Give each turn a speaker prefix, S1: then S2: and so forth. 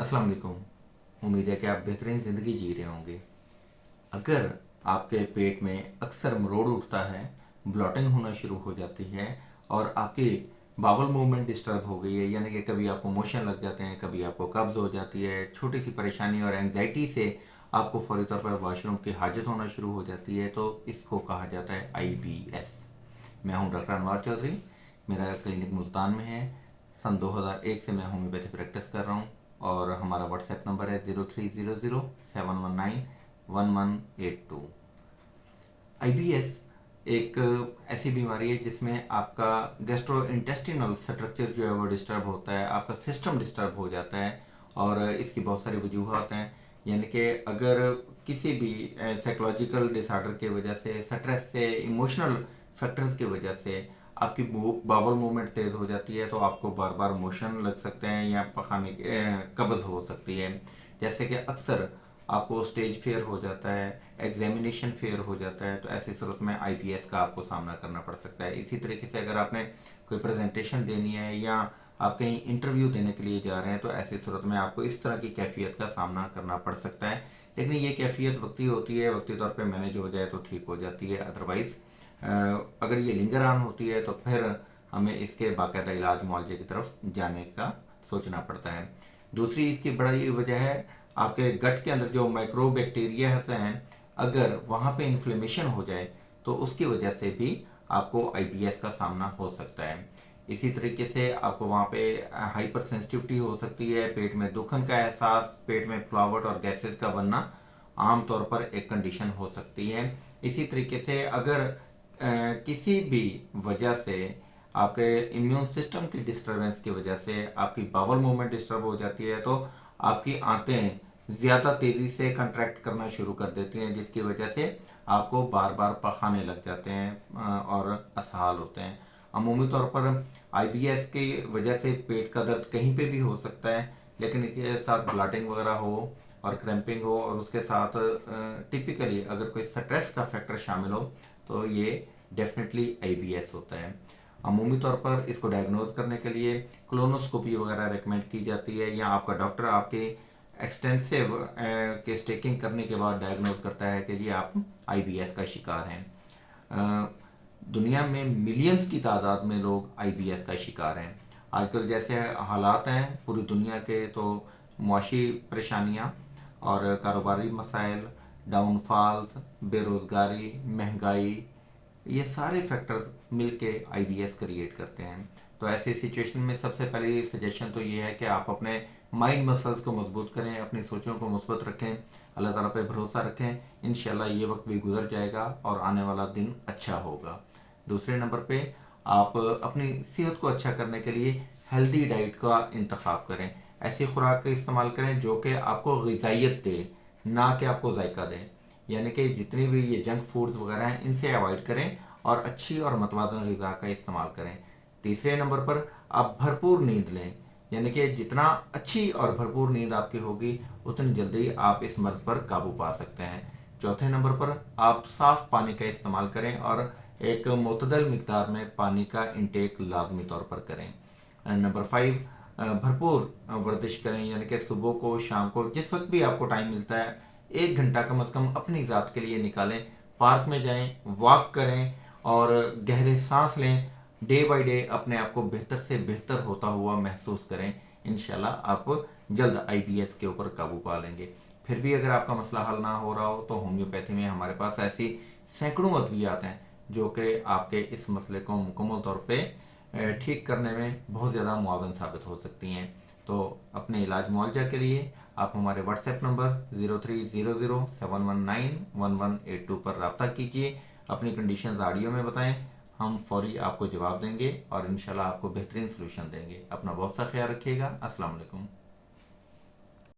S1: अस्सलाम वालेकुम। उम्मीद है कि आप बेहतरीन ज़िंदगी जी रहे होंगे। अगर आपके पेट में अक्सर मरोड़ उठता है, ब्लॉटिंग होना शुरू हो जाती है और आपकी बावल मूवमेंट डिस्टर्ब हो गई है, यानी कि कभी आपको मोशन लग जाते हैं, कभी आपको कब्ज़ हो जाती है, छोटी सी परेशानी और एंग्जाइटी से आपको फौरी तौर पर वॉशरूम की हाजत होना शुरू हो जाती है, तो इसको कहा जाता है IBS। मैं हूं डॉक्टर अनवार चौधरी। मेरा क्लिनिक मुल्तान में है। सन 2001 से मैं होम्योपैथी प्रैक्टिस कर रहा हूं और हमारा व्हाट्सएप नंबर है 030071911182। IBS एक ऐसी बीमारी है जिसमें आपका गैस्ट्रो इंटेस्टिनल स्ट्रक्चर जो है वो डिस्टर्ब होता है, आपका सिस्टम डिस्टर्ब हो जाता है और इसकी बहुत सारी वजूहत हैं। यानी कि अगर किसी भी साइकोलॉजिकल डिसऑर्डर की वजह से, स्ट्रेस से, इमोशनल फैक्टर्स की वजह से आपकी बावल मूवमेंट तेज़ हो जाती है तो आपको बार बार मोशन लग सकते हैं या पखाने कब्ज़ हो सकती है। जैसे कि अक्सर आपको स्टेज फेयर हो जाता है, एग्जामिनेशन फेयर हो जाता है, तो ऐसी सूरत में IBS का आपको सामना करना पड़ सकता है। इसी तरीके से अगर आपने कोई प्रेजेंटेशन देनी है या आप कहीं इंटरव्यू देने के लिए जा रहे हैं तो ऐसी सूरत में आपको इस तरह की कैफियत का सामना करना पड़ सकता है। लेकिन ये कैफियत वक्ती होती है, वक्ती तौर पे मैनेज हो जाए तो ठीक हो जाती है। अदरवाइज़ अगर ये लिंगर ऑन होती है तो फिर हमें इसके बाकायदा इलाज मुआवजे की तरफ जाने का सोचना पड़ता है। दूसरी इसकी बड़ी वजह है आपके गट के अंदर जो माइक्रो बैक्टीरिया हैं, अगर वहाँ पे इन्फ्लेमेशन हो जाए तो उसकी वजह से भी आपको IBS का सामना हो सकता है। इसी तरीके से आपको वहाँ पे हाइपर सेंसिटिविटी हो सकती है, पेट में दुखन का एहसास, पेट में फ्लावट और गैसेस का बनना आम तौर पर एक कंडीशन हो सकती है। इसी तरीके से अगर किसी भी वजह से आपके इम्यून सिस्टम की डिस्टरबेंस की वजह से आपकी बावल मूवमेंट डिस्टर्ब हो जाती है तो आपकी आंतें ज़्यादा तेज़ी से कंट्रैक्ट करना शुरू कर देती हैं, जिसकी वजह से आपको बार बार पखाने लग जाते हैं और असहाल होते हैं। अमूमी तौर पर IBS की वजह से पेट का दर्द कहीं पे भी हो सकता है, लेकिन इसके साथ ब्लॉटिंग वगैरह हो और क्रैम्पिंग हो और उसके साथ टिपिकली अगर कोई स्ट्रेस का फैक्टर शामिल हो तो ये डेफिनेटली IBS होता है। अमूमी तौर पर इसको डायग्नोज करने के लिए कोलोनोस्कोपी वगैरह रेकमेंड की जाती है या आपका डॉक्टर आपके एक्सटेंसिव केस टेकिंग करने के बाद डायग्नोज करता है कि जी आप IBS का शिकार हैं। दुनिया में मिलियंस की तादाद में लोग IBS का शिकार हैं। आजकल जैसे हालात हैं पूरी दुनिया के, तो मुआशी परेशानियाँ और कारोबारी मसाइल, डाउनफॉल्स, बेरोज़गारी, महंगाई, ये सारे फैक्टर्स मिलके IBS क्रिएट करते हैं। तो ऐसी सिचुएशन में सबसे पहली सजेशन तो ये है कि आप अपने माइंड मसल्स को मजबूत करें, अपनी सोचों को मजबूत रखें, अल्लाह ताला पे भरोसा रखें। इंशाल्लाह ये वक्त भी गुजर जाएगा और आने वाला दिन अच्छा होगा। दूसरे नंबर पे आप अपनी सेहत को अच्छा करने के लिए हेल्दी डाइट का इंतखाब करें। ऐसी खुराक का इस्तेमाल करें जो कि आपको ग़िज़ाइयत दे, ना कि आपको जायका दे। यानी कि जितनी भी ये जंक फूड्स वगैरह हैं इनसे अवॉइड करें और अच्छी और मतवाज़न ग़िज़ा का इस्तेमाल करें। तीसरे नंबर पर आप भरपूर नींद लें, यानी कि जितना अच्छी और भरपूर नींद आपकी होगी उतनी जल्दी आप इस मर्ज़ पर काबू पा सकते हैं। चौथे नंबर पर आप साफ़ पानी का इस्तेमाल करें और एक मुतदल मिकदार में पानी का इंटेक लाजमी तौर पर करें। नंबर 5, भरपूर वर्जिश करें, यानी कि सुबह को, शाम को, जिस वक्त भी आपको टाइम मिलता है 1 घंटा कम अज़ कम अपनी ज़ात के लिए निकालें। पार्क में जाएं, वॉक करें और गहरे सांस लें। डे बाय डे अपने आप को बेहतर से बेहतर होता हुआ महसूस करें। इंशाल्लाह आप जल्द IBS के ऊपर काबू पा लेंगे। फिर भी अगर आपका मसला हल ना हो रहा हो तो होम्योपैथी में हमारे पास ऐसी सैकड़ों अद्वियात हैं जो कि आपके इस मसले को मुकम्मल तौर पे ठीक करने में बहुत ज़्यादा मुआवन साबित हो सकती हैं। तो अपने इलाज मुआवजा के लिए आप हमारे व्हाट्सएप नंबर 030071191182 पर रब्ता कीजिए। अपनी कंडीशन ऑडियो में बताएं, हम फौरी आपको जवाब देंगे और इंशाल्लाह आपको बेहतरीन सलूशन देंगे। अपना बहुत सा ख्याल रखिएगा। अस्सलाम वालेकुम।